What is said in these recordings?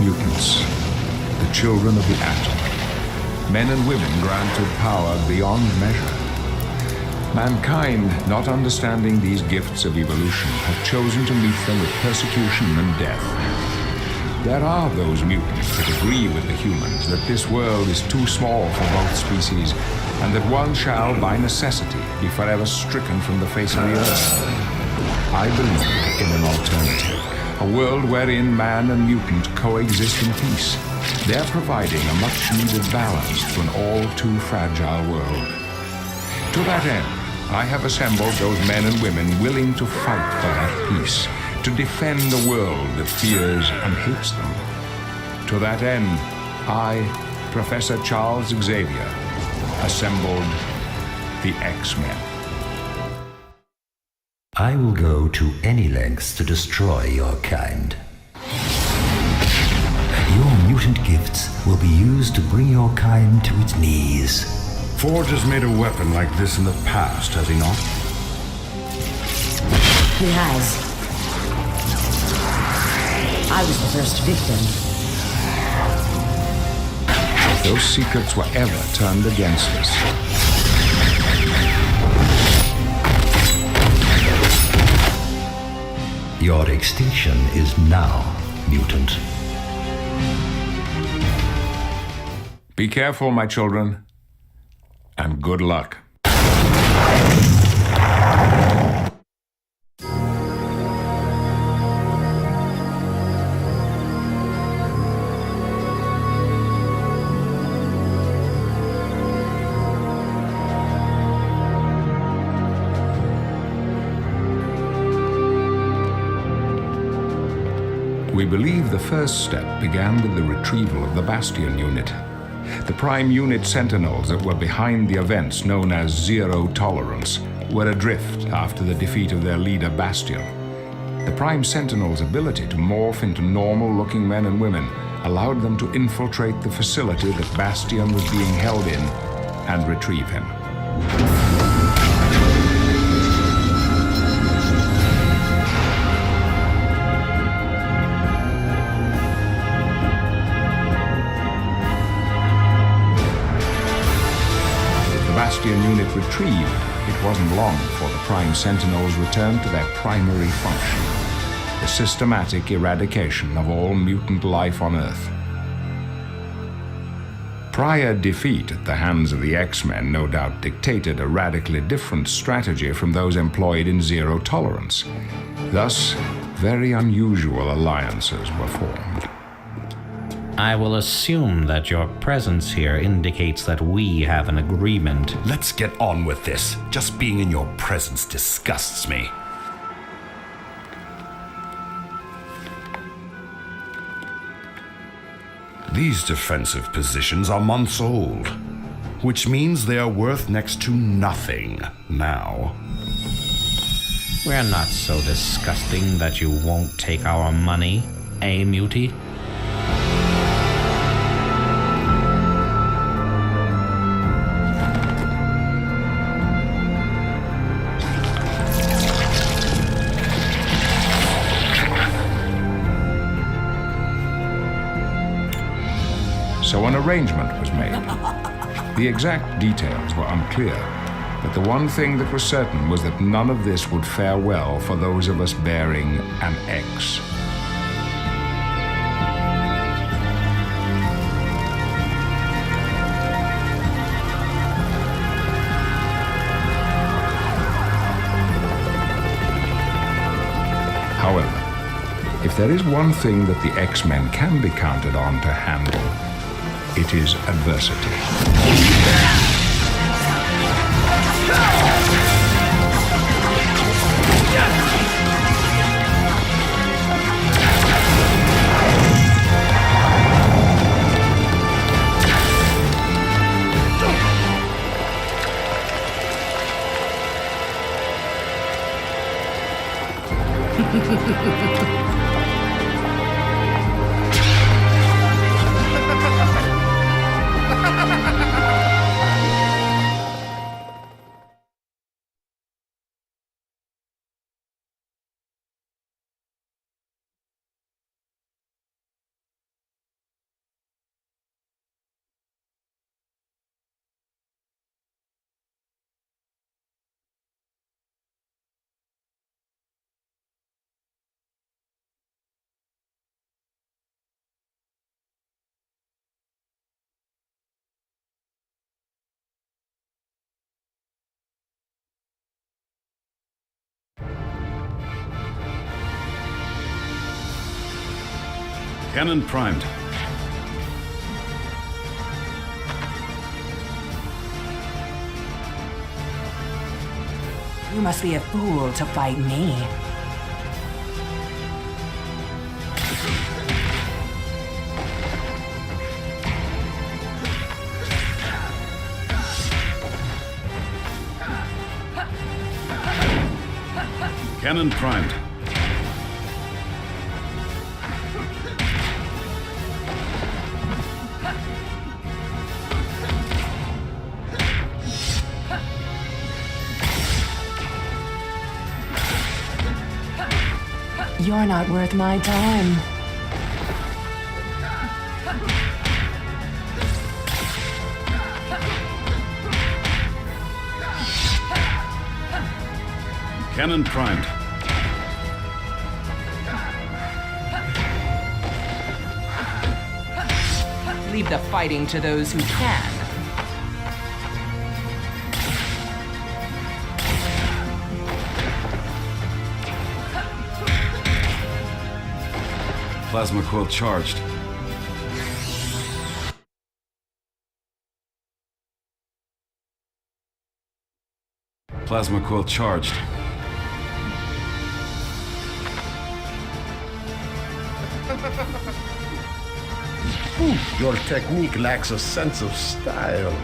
mutants, the children of the atom, men and women granted power beyond measure. Mankind, not understanding these gifts of evolution, have chosen to meet them with persecution and death. There are those mutants that agree with the humans that this world is too small for both species, and that one shall, by necessity, be forever stricken from the face of the earth. I believe in an alternative, a world wherein man and mutant coexist in peace. They're providing a much-needed balance to an all-too fragile world. To that end, I have assembled those men and women willing to fight for that peace, to defend a world that fears and hates them. To that end, I, Professor Charles Xavier, assembled the X-Men. I will go to any lengths to destroy your kind. Your mutant gifts will be used to bring your kind to its knees. Forge has made a weapon like this in the past, has he not? He has. I was the first victim. If those secrets were ever turned against us, your extinction is now, mutant. be careful, my children, and good luck. We believe the first step began with the retrieval of the Bastion unit. The Prime Unit Sentinels that were behind the events known as Zero Tolerance were adrift after the defeat of their leader Bastion. The Prime Sentinels' ability to morph into normal-looking men and women allowed them to infiltrate the facility that Bastion was being held in and retrieve him. Bastion unit retrieved, it wasn't long before the Prime Sentinels returned to their primary function, the systematic eradication of all mutant life on Earth. Prior defeat at the hands of the X-Men no doubt dictated a radically different strategy from those employed in Zero Tolerance. Thus, very unusual alliances were formed. I will assume that your presence here indicates that we have an agreement. Let's get on with this. Just being in your presence disgusts me. These defensive positions are months old, which means they are worth next to nothing now. We're not so disgusting that you won't take our money, eh, Mutie? So an arrangement was made. The exact details were unclear, but the one thing that was certain was that none of this would fare well for those of us bearing an X. However, if there is one thing that the X-Men can be counted on to handle, it is adversity. Cannon primed. You must be a fool to fight me. Cannon primed. You're not worth my time. Cannon primed. Leave the fighting to those who can. Plasma quill charged. Plasma quill charged. Your technique lacks a sense of style.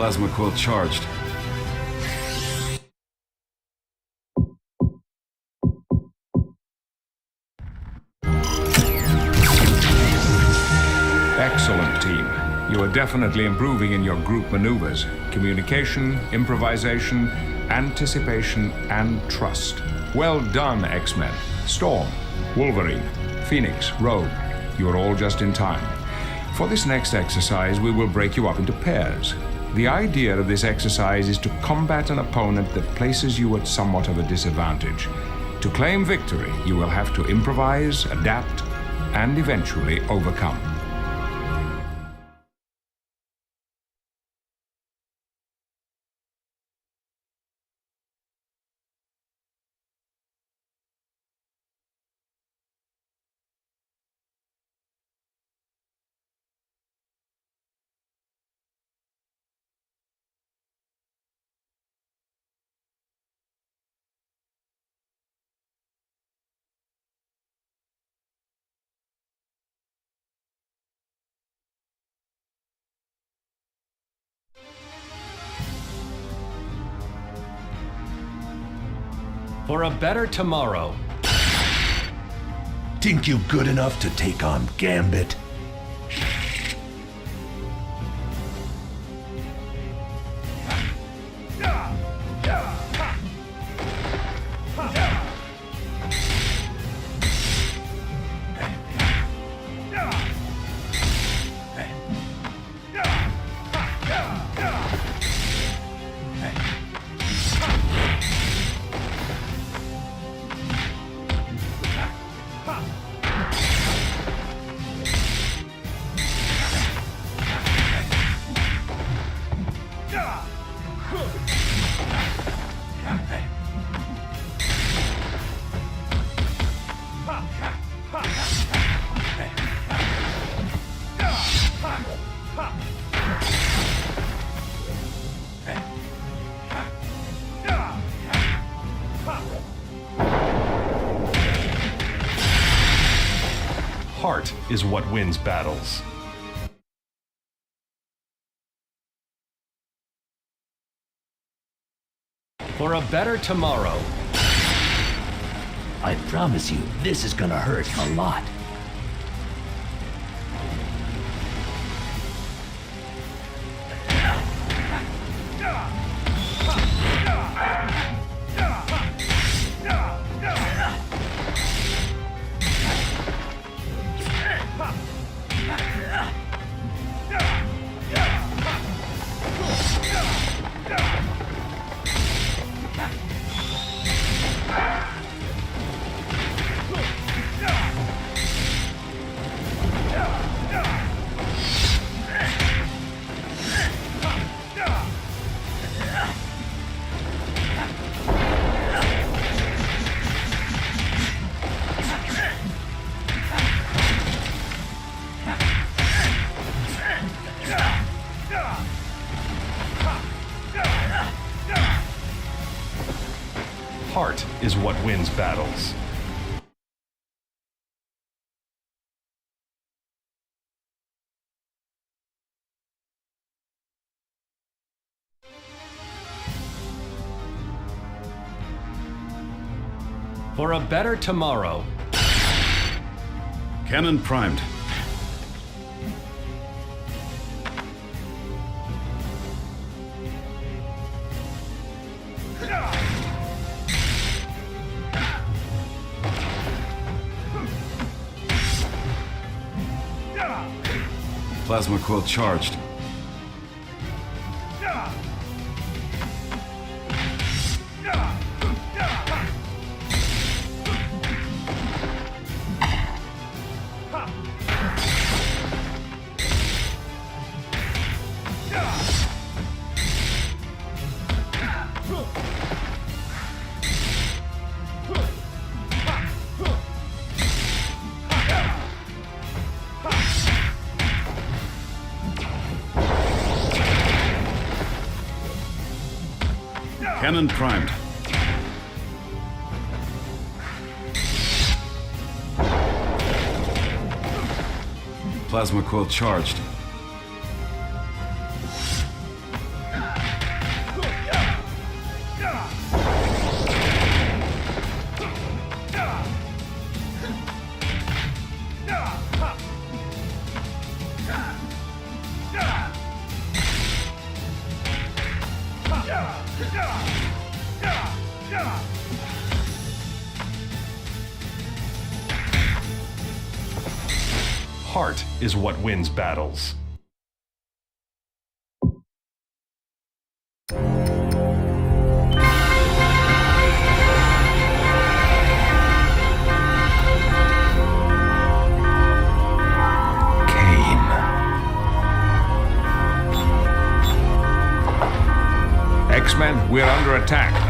Plasma quill charged. Excellent, team. You are definitely improving in your group maneuvers, communication, improvisation, anticipation, and trust. Well done, X-Men. Storm, Wolverine, Phoenix, Rogue. You are all just in time. For this next exercise, we will break you up into pairs. The idea of this exercise is to combat an opponent that places you at somewhat of a disadvantage. To claim victory, you will have to improvise, adapt, and eventually overcome. For a better tomorrow. Think you good enough to take on Gambit? Heart is what wins battles. For a better tomorrow. I promise you, this is gonna hurt a lot. Heart is what wins battles. For a better tomorrow. Cannon primed. Plasma quill charged. Cannon primed. Plasma quill charged. Heart is what wins battles. X-Men, we're under attack.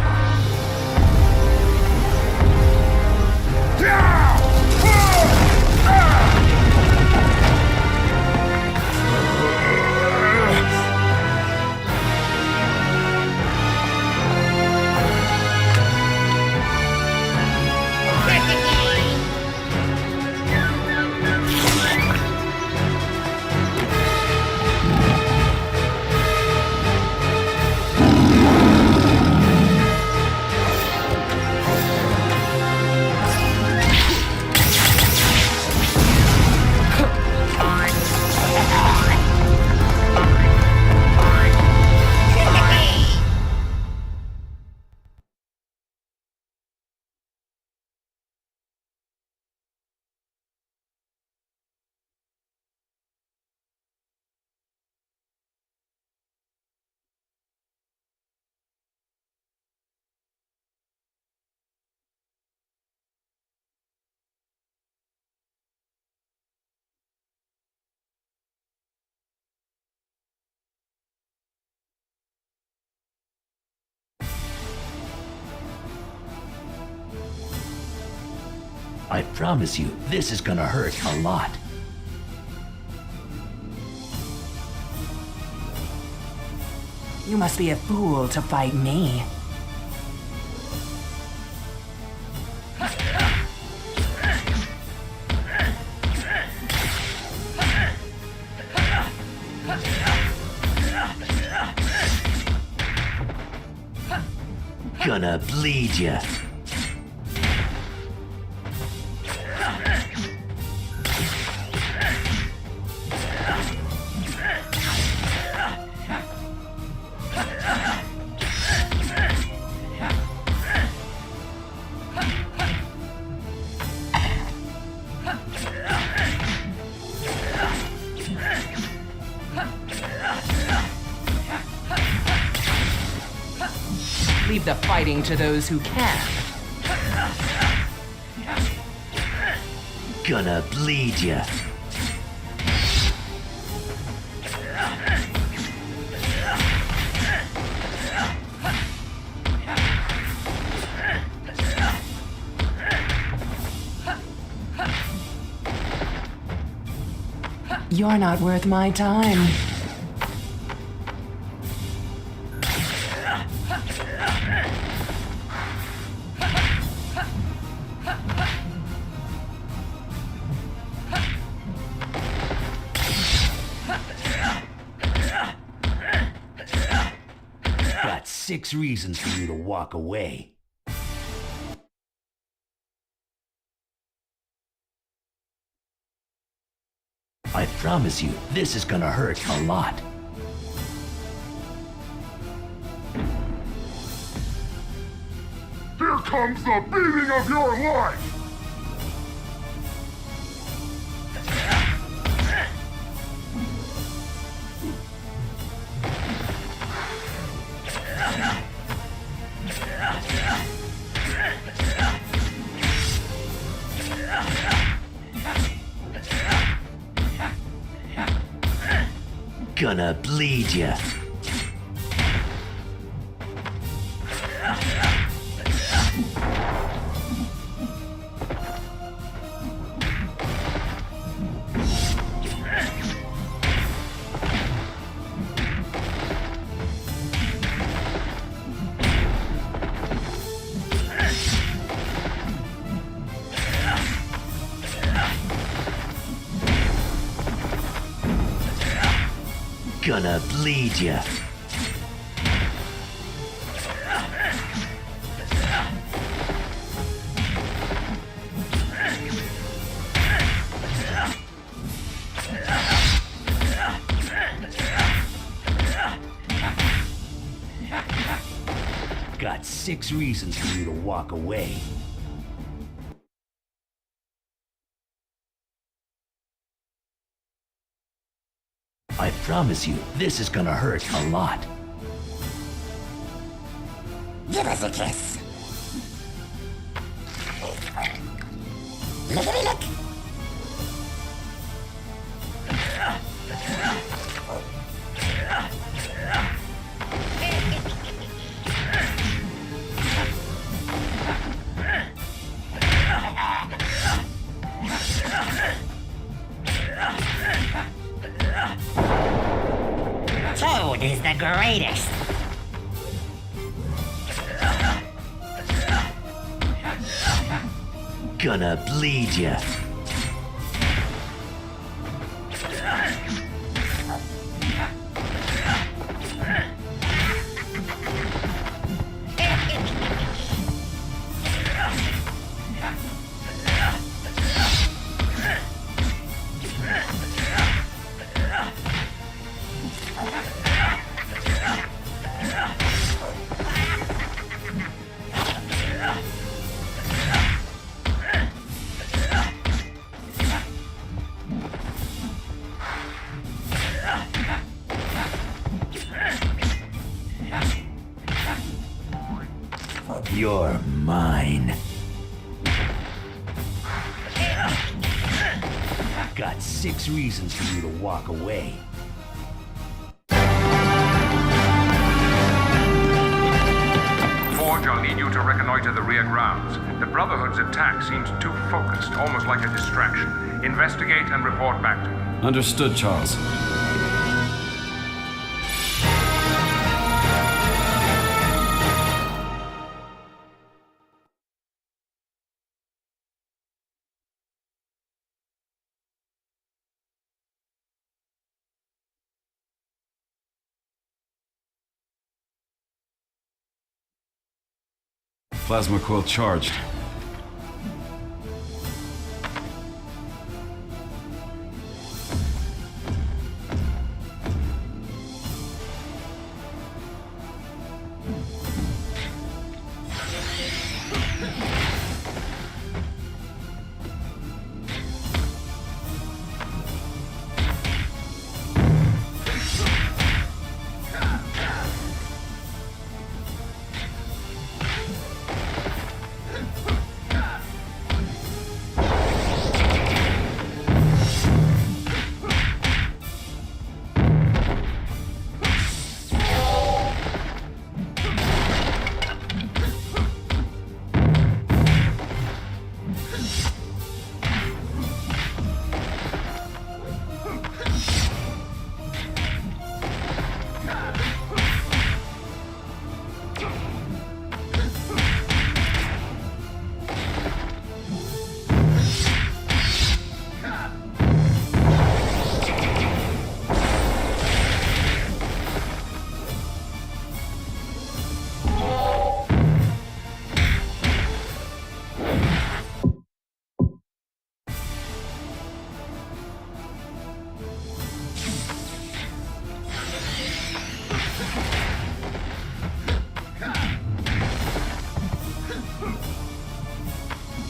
I promise you, this is gonna hurt a lot. You must be a fool to fight me. Gonna bleed ya. Leave the fighting to those who can. Gonna bleed ya. You're not worth my time. Got 6 reasons for you to walk away. I promise you, this is gonna hurt a lot. Here comes the beating of your life! Gonna bleed ya. Gonna bleed ya. Got 6 reasons for you to walk away. I promise you, this is gonna hurt a lot. Give us a kiss. Lickety lick. Toad is the greatest. Gonna bleed ya. You're mine. Got 6 reasons for you to walk away. Forge, I'll need you to reconnoiter the rear grounds. The Brotherhood's attack seems too focused, almost like a distraction. Investigate and report back to me. Understood, Charles. Plasma coil charged.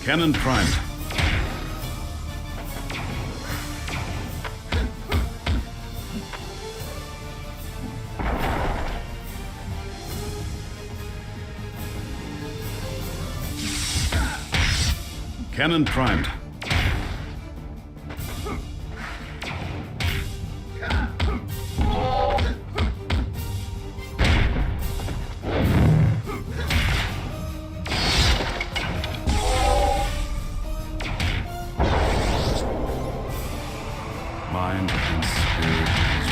Cannon primed. Cannon primed. Mind and spirit is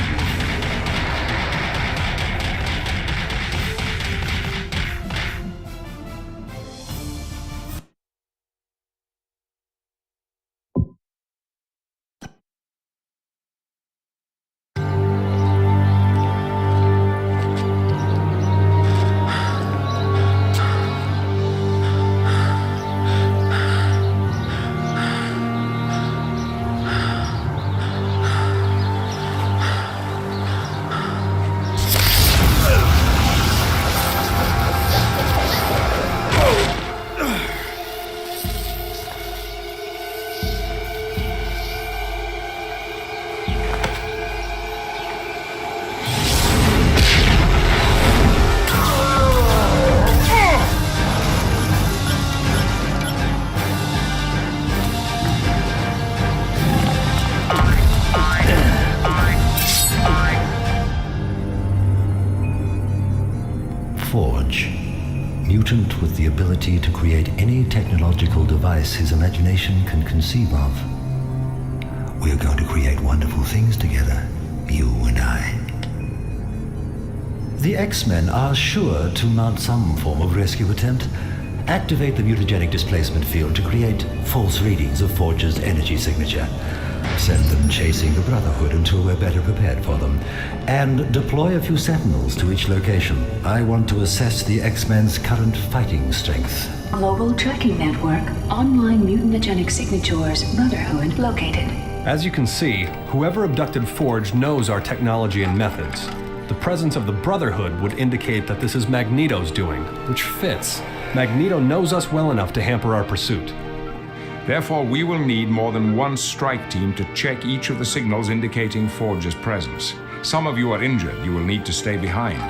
Forge. Mutant with the ability to create any technological device his imagination can conceive of. We're going to create wonderful things together, you and I. The X-Men are sure to mount some form of rescue attempt. Activate the mutagenic displacement field to create false readings of Forge's energy signature. Send them chasing the Brotherhood until we're better prepared for them. And deploy a few sentinels to each location. I want to assess the X-Men's current fighting strength. Global tracking network, online mutagenic signatures, Brotherhood located. As you can see, whoever abducted Forge knows our technology and methods. The presence of the Brotherhood would indicate that this is Magneto's doing, which fits. Magneto knows us well enough to hamper our pursuit. Therefore, we will need more than one strike team to check each of the signals indicating Forge's presence. Some of you are injured. You will need to stay behind.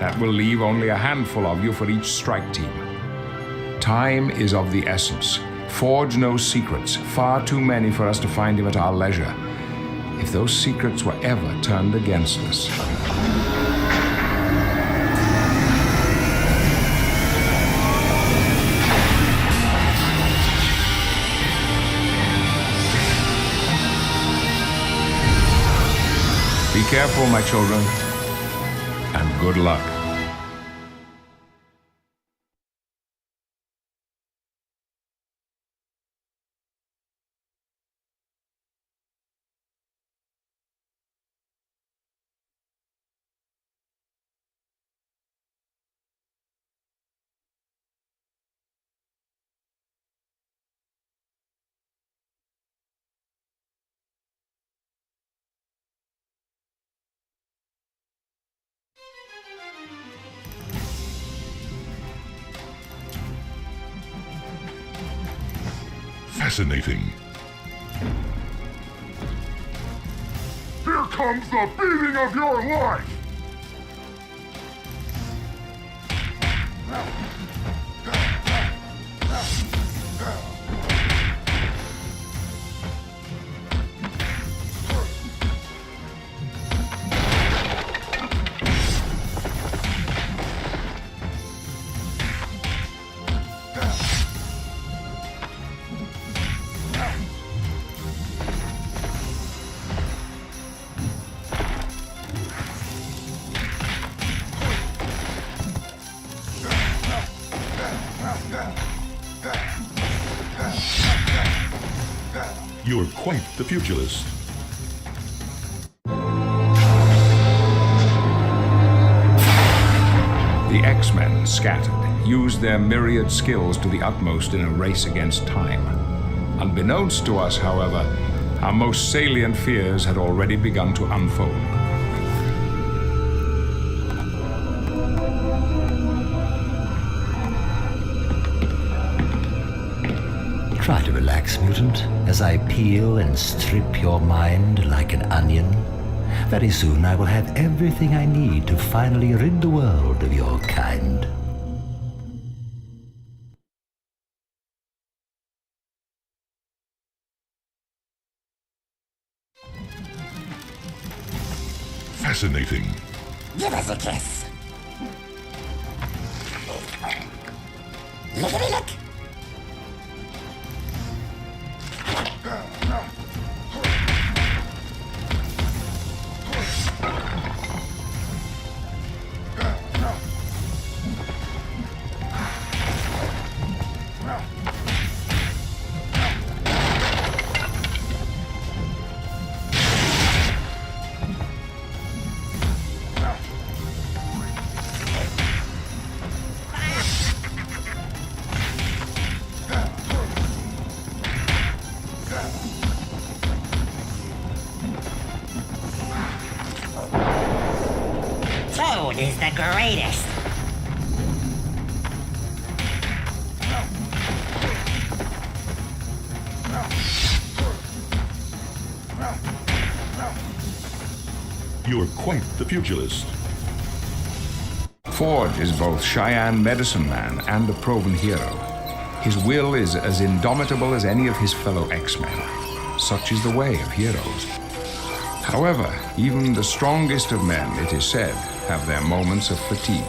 That will leave only a handful of you for each strike team. Time is of the essence. Forge knows secrets, far too many for us to find him at our leisure. If those secrets were ever turned against us. Be careful, my children, and good luck. Fascinating. Here comes the beating of your life! You're quite the pugilist. The X-Men, scattered, used their myriad skills to the utmost in a race against time. Unbeknownst to us, however, our most salient fears had already begun to unfold. Try to relax, mutant, as I peel and strip your mind like an onion. Very soon I will have everything I need to finally rid the world of your kind. Fascinating. Give us a kiss. Look at me, look. Toad is the greatest. You're quite the pugilist. Forge is both Cheyenne medicine man and a proven hero. His will is as indomitable as any of his fellow X-Men. Such is the way of heroes. However, even the strongest of men, it is said, have their moments of fatigue.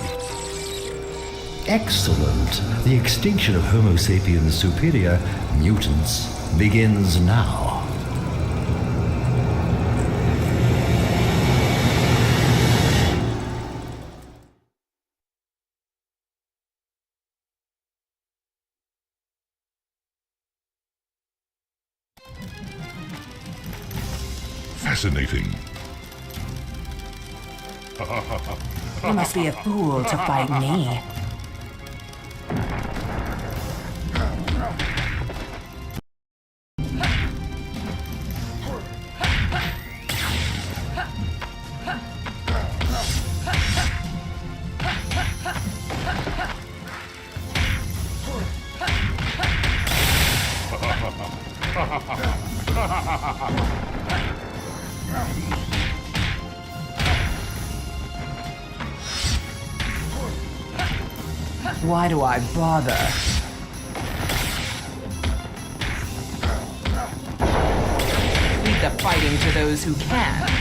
Excellent. The extinction of Homo sapiens superior, mutants, begins now. Fascinating. You must be a fool to fight me. Why do I bother? Leave the fighting to those who can.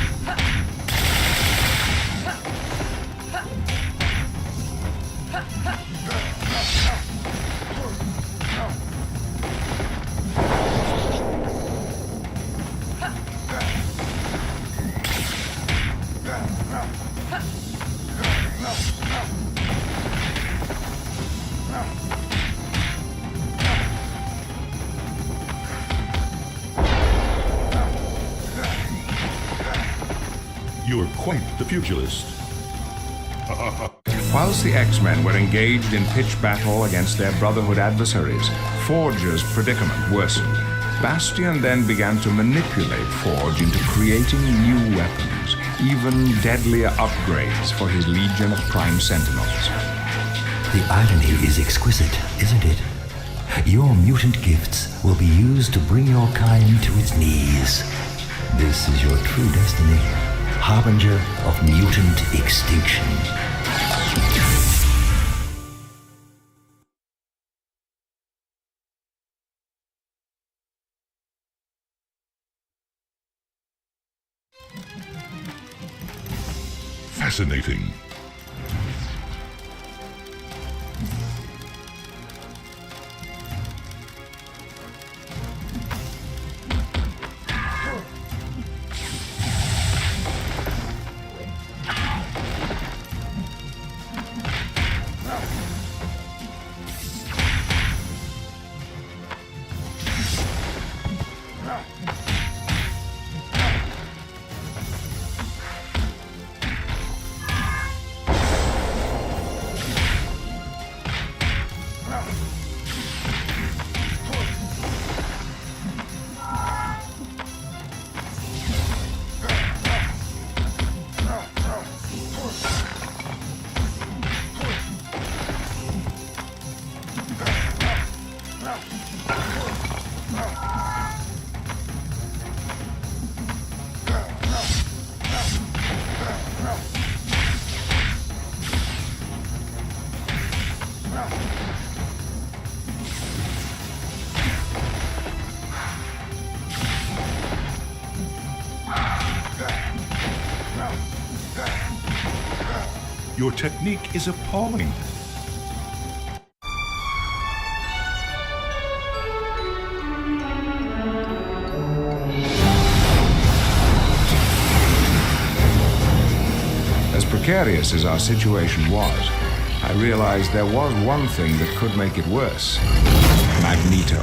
You're quite the pugilist. Whilst the X-Men were engaged in pitched battle against their Brotherhood adversaries, Forge's predicament worsened. Bastion then began to manipulate Forge into creating new weapons, even deadlier upgrades for his legion of Prime Sentinels. The irony is exquisite, isn't it? Your mutant gifts will be used to bring your kind to its knees. This is your true destiny, harbinger of mutant extinction. Fascinating. Your technique is appalling. As precarious as our situation was, I realized there was one thing that could make it worse: Magneto.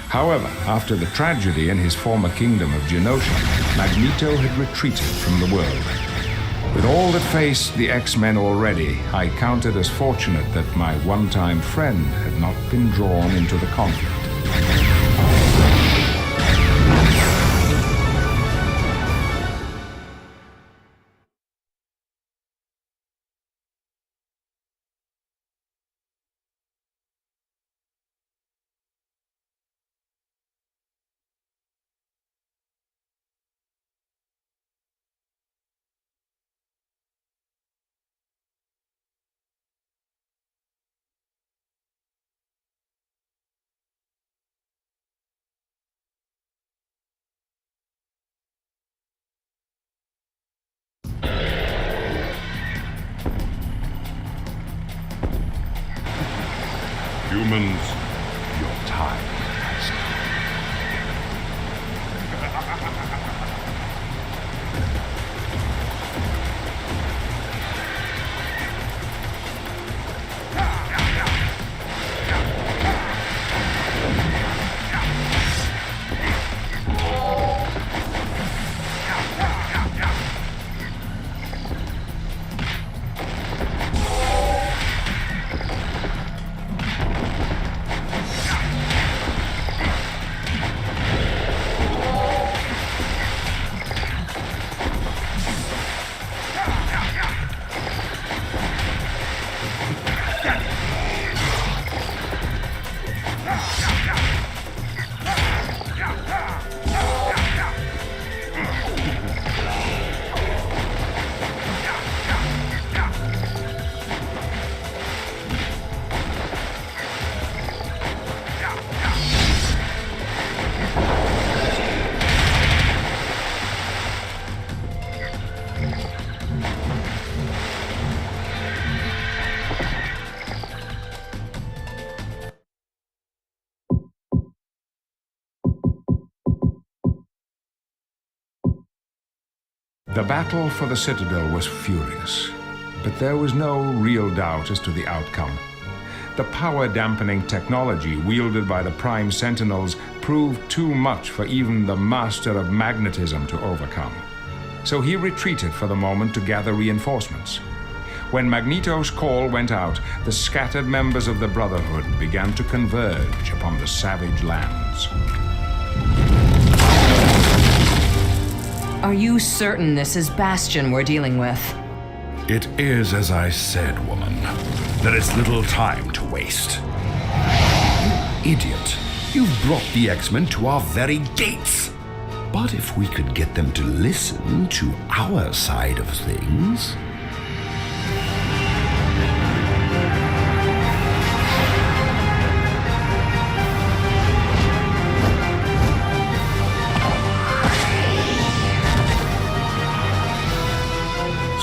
However, after the tragedy in his former kingdom of Genosha, Magneto had retreated from the world. With all that faced the X-Men already, I counted as fortunate that my one-time friend had not been drawn into the conflict. Humans, Your time has The battle for the Citadel was furious, but there was no real doubt as to the outcome. The power-dampening technology wielded by the Prime Sentinels proved too much for even the master of magnetism to overcome. So he retreated for the moment to gather reinforcements. When Magneto's call went out, the scattered members of the Brotherhood began to converge upon the savage lands. Are you certain this is Bastion we're dealing with? It is as I said, woman. There is little time to waste. idiot. You've brought the X-Men to our very gates. But if we could get them to listen to our side of things...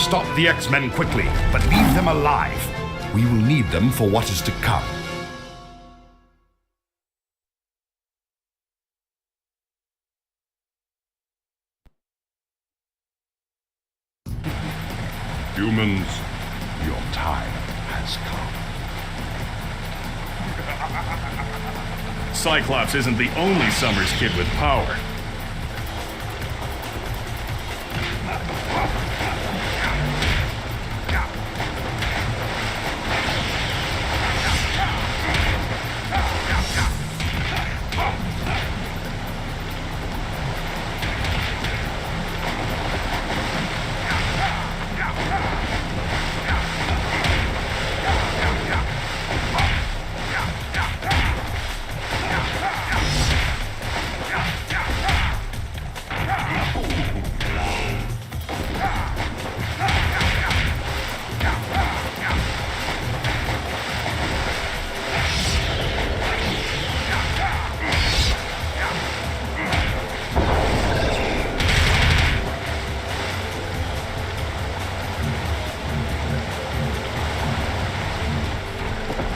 Stop the X-Men quickly, but leave them alive. We will need them for what is to come. Humans, Your time has come. Cyclops isn't the only Summers kid with power.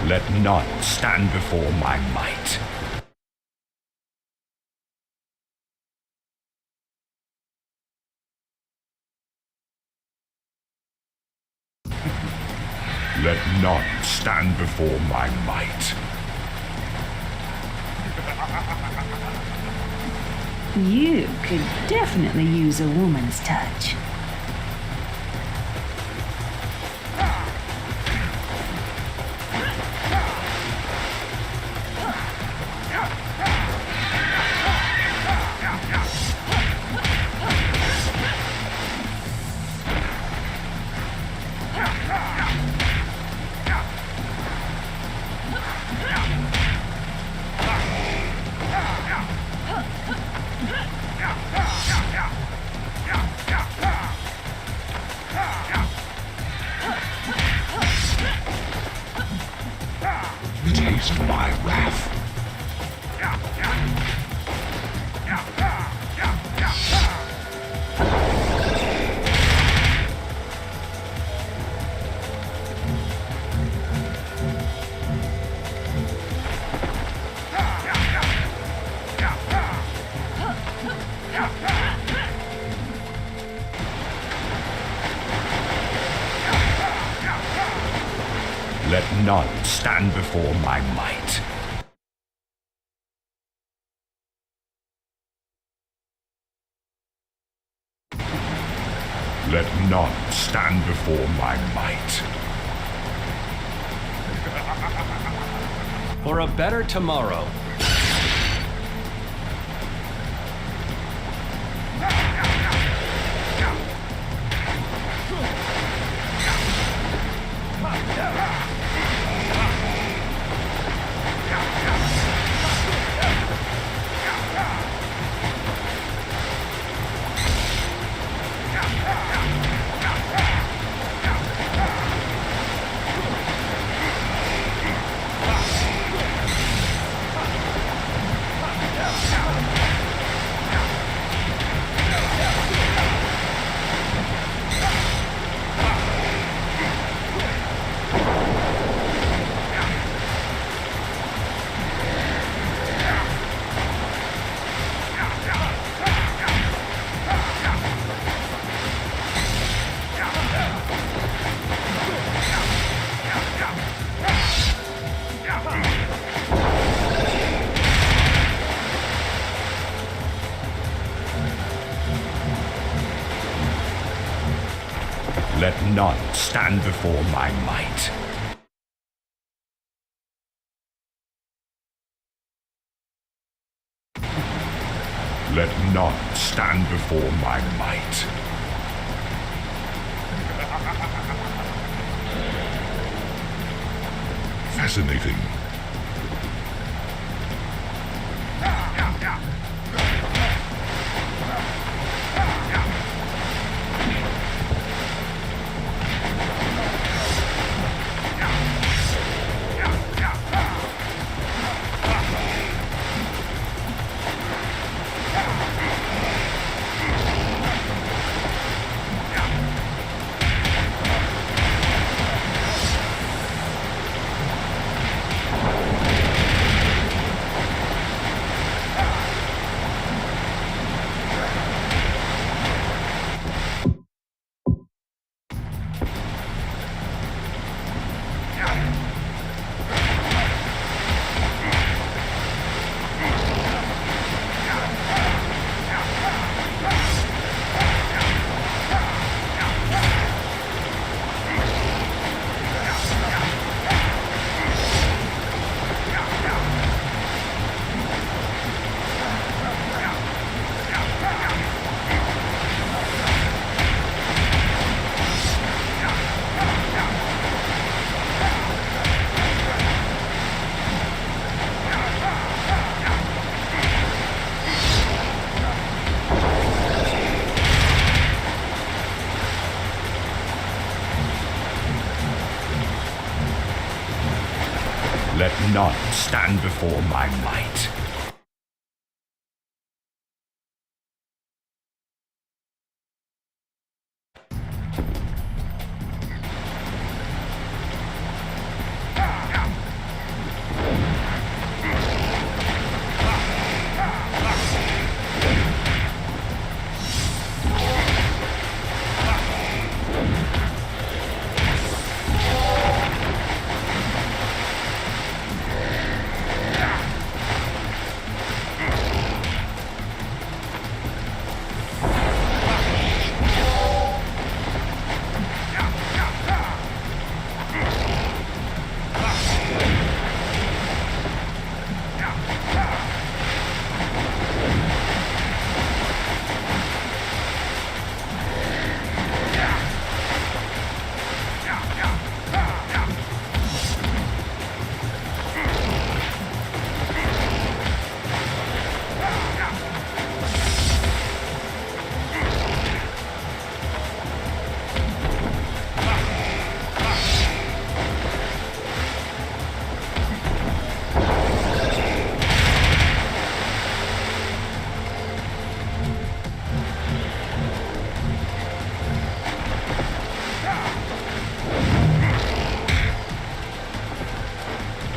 Let none stand before my might. Let none stand before my might. You could definitely use a woman's touch. Taste my wrath. Let none stand before my might. Let none stand before my might. For a better tomorrow. Let none stand before my might. Let none stand before my might. Fascinating. Let none stand before my might.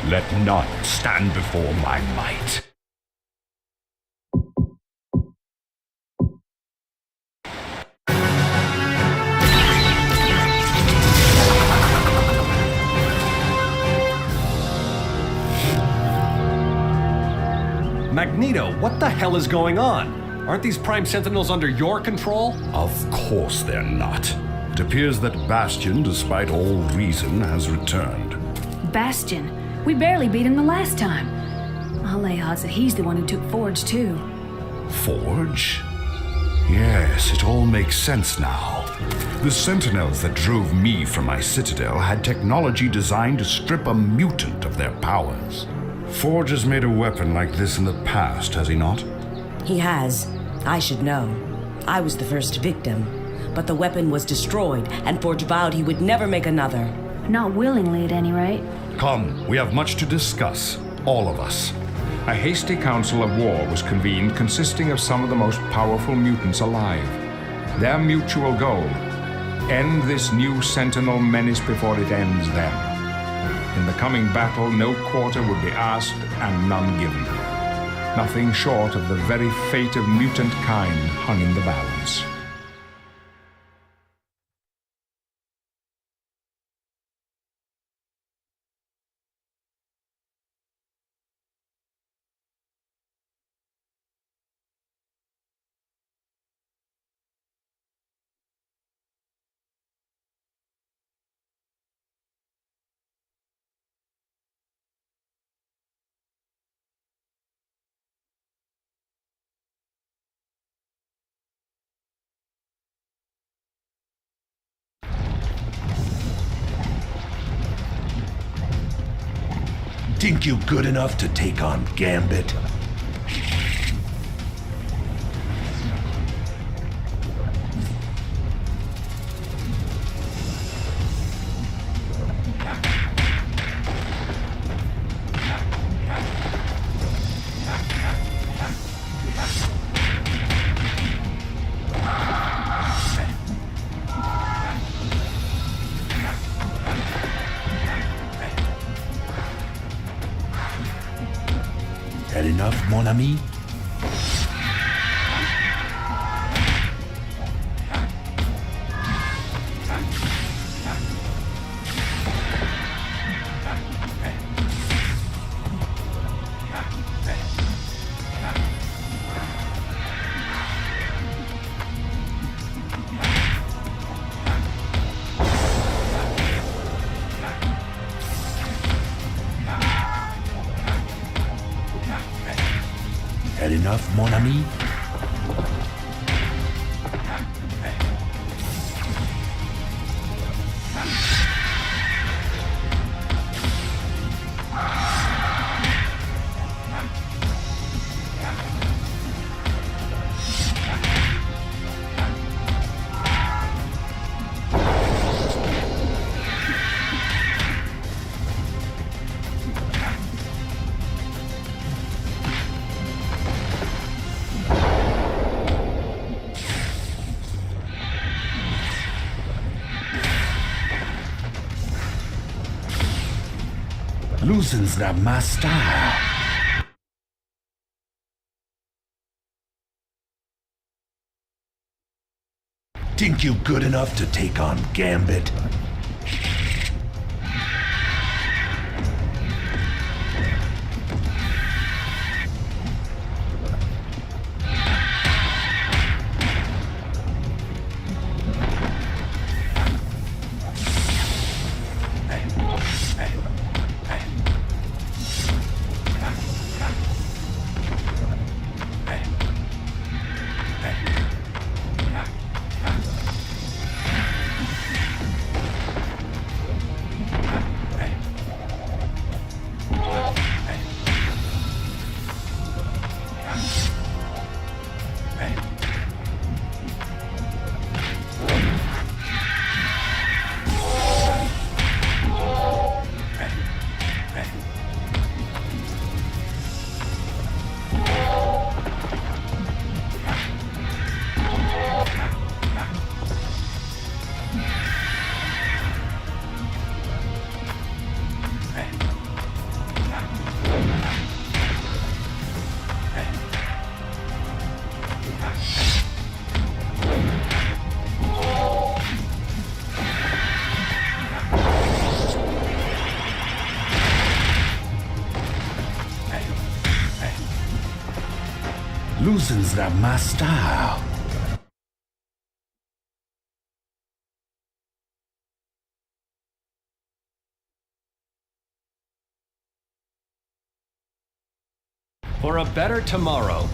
Let none stand before my might. Magneto, what the hell is going on? Aren't these Prime Sentinels under your control? Of course they're not. It appears that Bastion, despite all reason, has returned. Bastion? We barely beat him the last time. I'll lay odds that he's the one who took Forge, too. Forge? Yes, it all makes sense now. The Sentinels that drove me from my citadel had technology designed to strip a mutant of their powers. Forge has made a weapon like this in the past, has he not? He has. I should know. I was the first victim. But the weapon was destroyed, and Forge vowed he would never make another. Not willingly, at any rate. Come, we have much to discuss, all of us. A hasty council of war was convened consisting of some of the most powerful mutants alive. Their mutual goal: end this new Sentinel menace before it ends them. In the coming battle, no quarter would be asked and none given. Nothing short of the very fate of mutant kind hung in the balance. Think you good enough to take on Gambit? Had enough, mon ami? Had enough, mon ami? Loosen's not my style. Think you good enough to take on Gambit? Loosen's not my style. For a better tomorrow.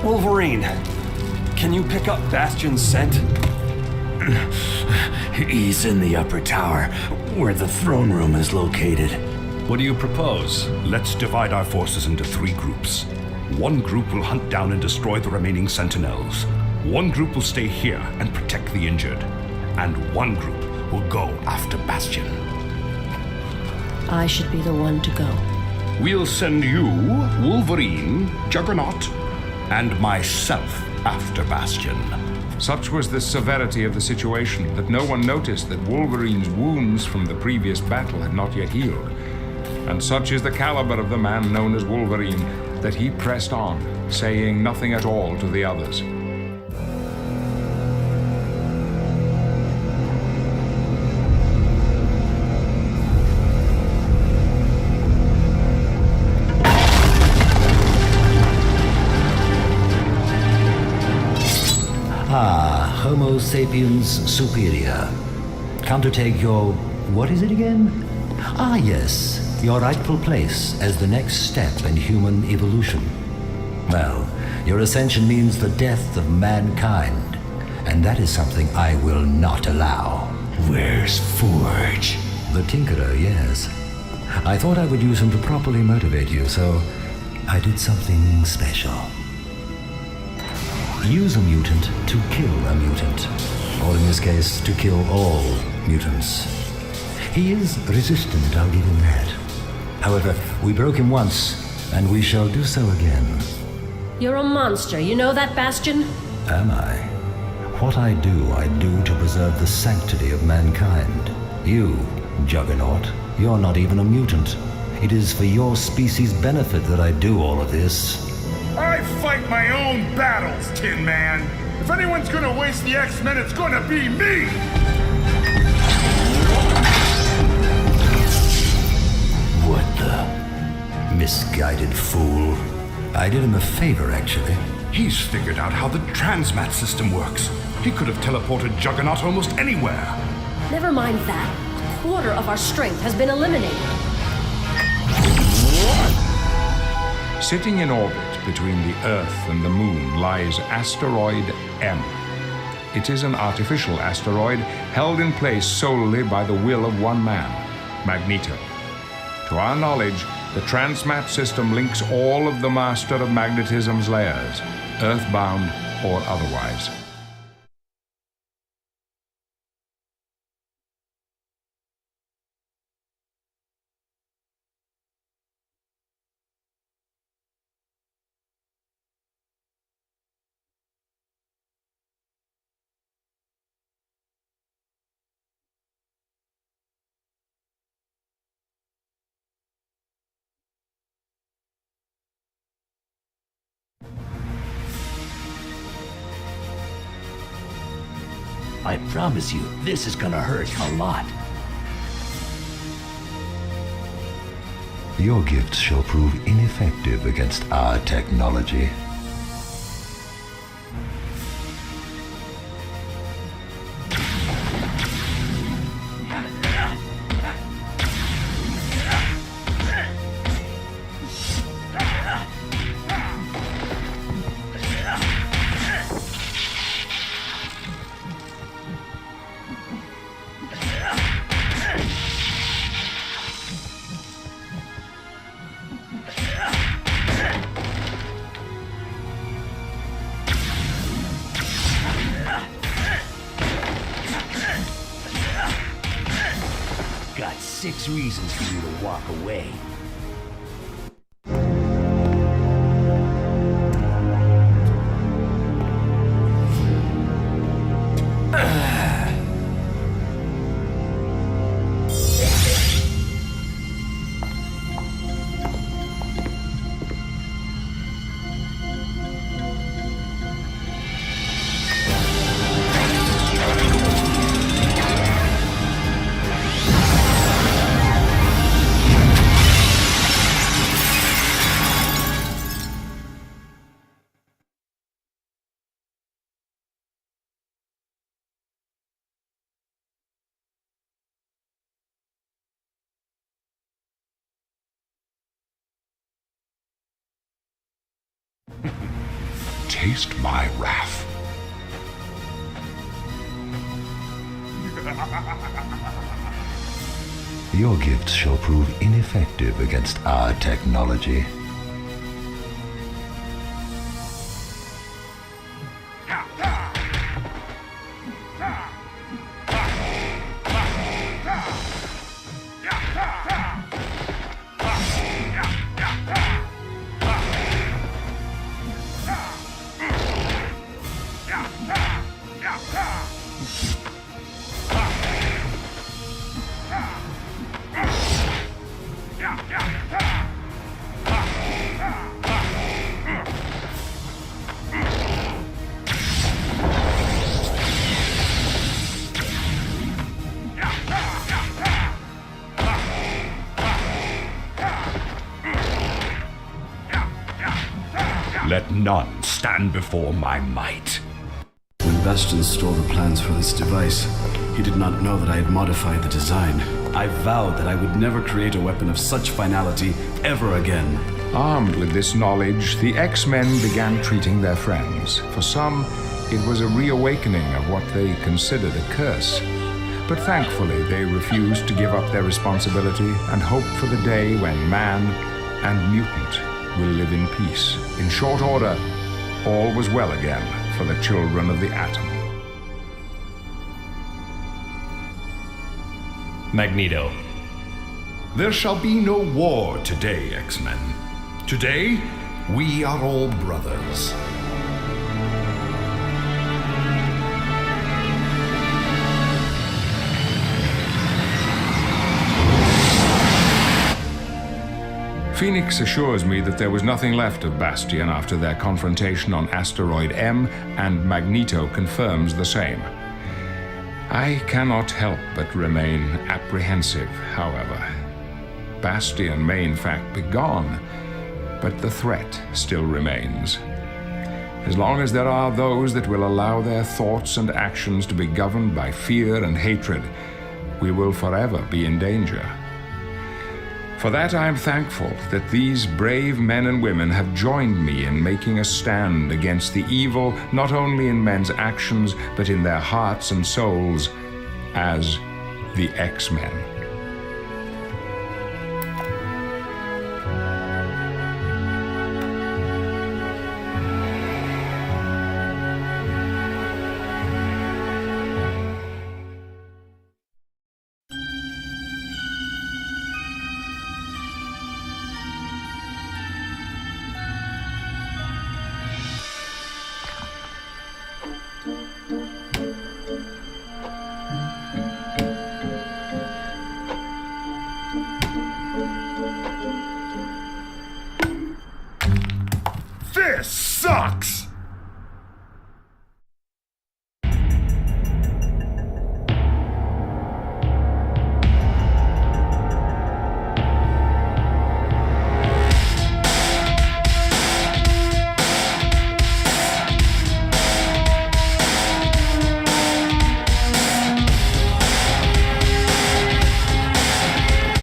Wolverine, can you pick up Bastion's scent? He's in the upper tower, where the throne room is located. What do you propose? Let's divide our forces into 3 groups. One group will hunt down and destroy the remaining sentinels. One group will stay here and protect the injured. And one group will go after Bastion. I should be the one to go. We'll send you, Wolverine, Juggernaut, and myself after Bastion. Such was the severity of the situation that no one noticed that Wolverine's wounds from the previous battle had not yet healed. And such is the caliber of the man known as Wolverine that he pressed on, saying nothing at all to the others. Homo sapiens superior. Come to take your... what is it again? Ah, yes, your rightful place as the next step in human evolution. Well, your ascension means the death of mankind, and that is something I will not allow. Where's Forge? The Tinkerer, yes. I thought I would use him to properly motivate you, so I did something special. Use a mutant to kill a mutant, or in this case, to kill all mutants. He is resistant, I'll give him that. However, we broke him once, and we shall do so again. You're a monster, you know that, Bastion? Am I? What I do to preserve the sanctity of mankind. You, Juggernaut, you're not even a mutant. It is for your species' benefit that I do all of this. I fight my own battles, Tin Man. If anyone's gonna waste the X-Men, it's gonna be me! What the? Misguided fool. I did him a favor, actually. He's figured out how the transmat system works. He could have teleported Juggernaut almost anywhere. Never mind that. A quarter of our strength has been eliminated. Sitting in orbit between the Earth and the Moon lies asteroid M. It is an artificial asteroid held in place solely by the will of one man, Magneto. To our knowledge, the transmat system links all of the Master of Magnetism's layers, earthbound or otherwise. I promise you, this is gonna hurt a lot. Your gifts shall prove ineffective against our technology. Got 6 reasons for you to walk away. Taste my wrath. Your gifts shall prove ineffective against our technology. Let none stand before my might. When Bastion stole the plans for this device, he did not know that I had modified the design. I vowed that I would never create a weapon of such finality ever again. Armed with this knowledge, the X-Men began treating their friends. For some, It was a reawakening of what they considered a curse. But thankfully, they refused to give up their responsibility and hope for the day when man and mutant will live in peace. In short order, all was well again for the children of the atom. Magneto. There shall be no war today, X-Men. Today, we are all brothers. Phoenix assures me that there was nothing left of Bastion after their confrontation on Asteroid M, and Magneto confirms the same. I cannot help but remain apprehensive, however. Bastion may in fact be gone, but the threat still remains. As long as there are those that will allow their thoughts and actions to be governed by fear and hatred, we will forever be in danger. For that I am thankful that these brave men and women have joined me in making a stand against the evil not only in men's actions but in their hearts and souls as the X-Men.